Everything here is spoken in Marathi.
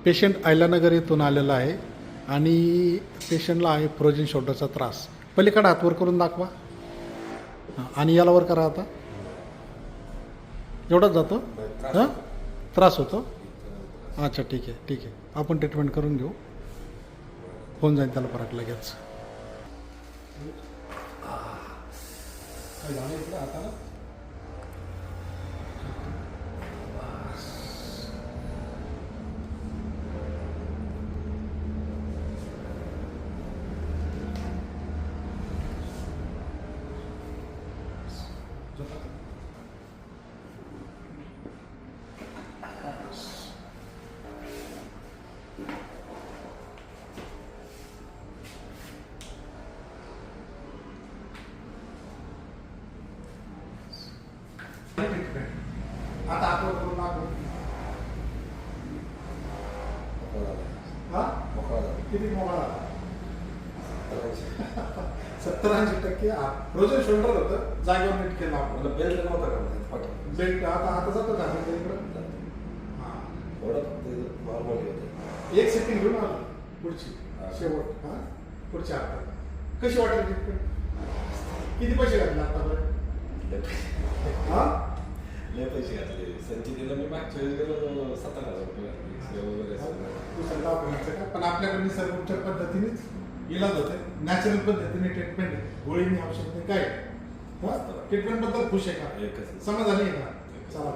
पेशंट आयलानगर येथून आलेला आहे आणि पेशंटला आहे फ्रोजन शोल्डरचा त्रास. पलीकडे हात वर करून दाखवा. आणि याला वर करा. आता एवढाच जातो. हां, त्रास होतो. अच्छा, ठीक आहे ठीक आहे, आपण ट्रीटमेंट करून घेऊ. होऊन जाईल त्याला फरक लगेच. आता 70-80% फ्रोजन शोल्डर होतं, जागेवर नीट केलं आपण. बेल्ट नव्हता का? बेल्ट आता जातं का इकडं? हां, नॉर्मली होतं. एक सेकंड घेऊन आलो. पुढची शेवट. हां, पुढच्या हातात कशी वाटेल ट्रीटमेंट? किती पैसे घातले आतापर्यंत? हां, लय पैसे घातले. संचितीला मी मागच्या वेळेस गेलो 17,000 रुपये वगैरे. दुसरं दवाखान्याचं का? पण आपल्याकडे निसर्ग उपचार पद्धतीनेच इलाज होते. नॅचरल पद्धतीने ट्रीटमेंट आहे. गोळीने औषध नाही काय. ट्रीटमेंट बद्दल खुश आहे का? एकच समाधानी आहे का? चला.